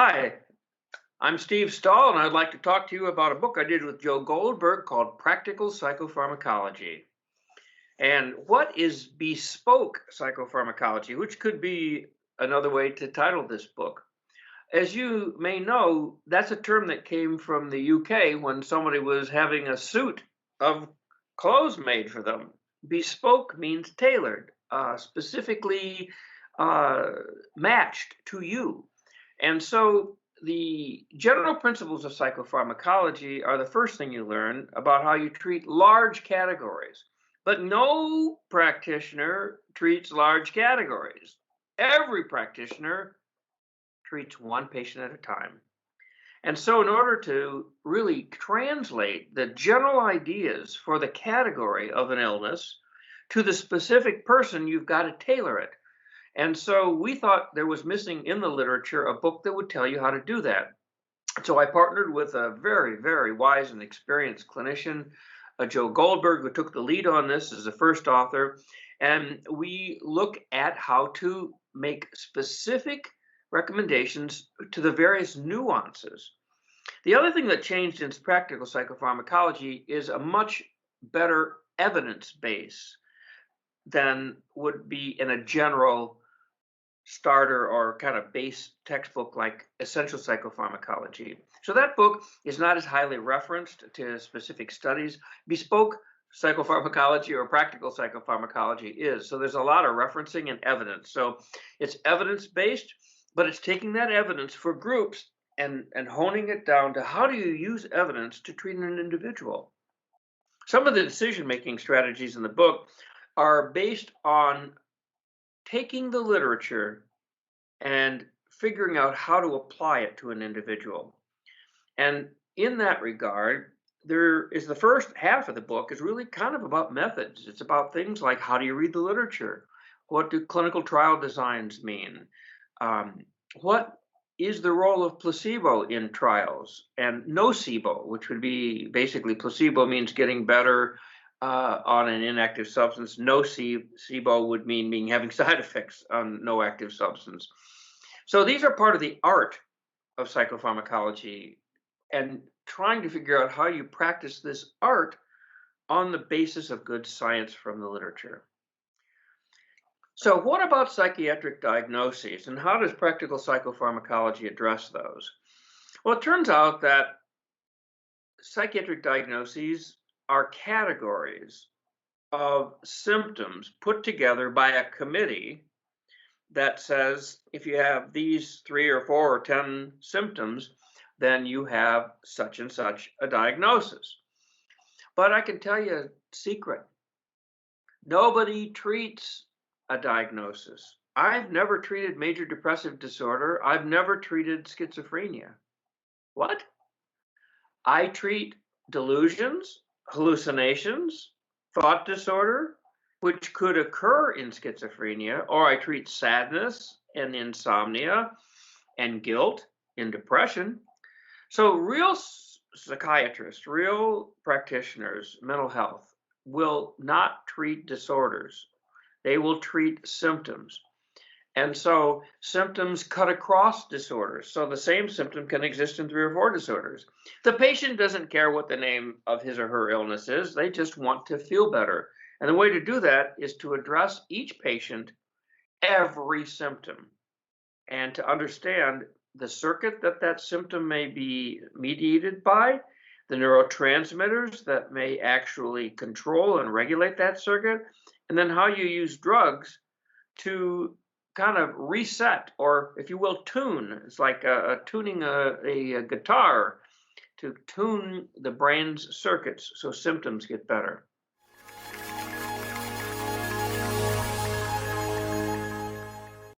Hi, I'm Steve Stahl, and I'd like to talk to you about a book I did with Joe Goldberg called Practical Psychopharmacology. And what is bespoke psychopharmacology, which could be another way to title this book? As you may know, that's a term that came from the UK when somebody was having a suit of clothes made for them. Bespoke means tailored, specifically uh, matched to you. And so the general principles of psychopharmacology are the first thing you learn about how you treat large categories. But no practitioner treats large categories. Every practitioner treats one patient at a time. And so, in order to really translate the general ideas for the category of an illness to the specific person, you've got to tailor it. And so we thought there was missing in the literature a book that would tell you how to do that. So I partnered with a very, very wise and experienced clinician, Joe Goldberg, who took the lead on this as the first author. And we look at how to make specific recommendations to the various nuances. The other thing that changed in practical psychopharmacology is a much better evidence base than would be in a general starter or kind of base textbook like Essential Psychopharmacology. So that book is not as highly referenced to specific studies. Bespoke psychopharmacology or practical psychopharmacology is. So there's a lot of referencing and evidence. So it's evidence based, but it's taking that evidence for groups and honing it down to how do you use evidence to treat an individual. Some of the decision making strategies in the book are based on taking the literature and figuring out how to apply it to an individual. And in that regard, there is the first half of the book is really kind of about methods. It's about things like how do you read the literature? What do clinical trial designs mean? What is the role of placebo in trials? And nocebo, which would be basically placebo means getting better on an inactive substance. Nocebo would mean having side effects on no active substance. So these are part of the art of psychopharmacology and trying to figure out how you practice this art on the basis of good science from the literature. So what about psychiatric diagnoses and how does practical psychopharmacology address those? Well, it turns out that psychiatric diagnoses are categories of symptoms put together by a committee that says if you have these 3 or 4 or 10 symptoms, then you have such and such a diagnosis. But I can tell you a secret. Nobody treats a diagnosis. I've never treated major depressive disorder. I've never treated schizophrenia. What? I treat delusions, hallucinations, thought disorder, which could occur in schizophrenia, or I treat sadness and insomnia and guilt in depression. So real psychiatrists, real practitioners, mental health, will not treat disorders. They will treat symptoms. And so symptoms cut across disorders. So the same symptom can exist in 3 or 4 disorders. The patient doesn't care what the name of his or her illness is. They just want to feel better. And the way to do that is to address each patient, every symptom, and to understand the circuit that that symptom may be mediated by, the neurotransmitters that may actually control and regulate that circuit, and then how you use drugs to kind of reset, or if you will, tune. It's like tuning a guitar to tune the brain's circuits so symptoms get better.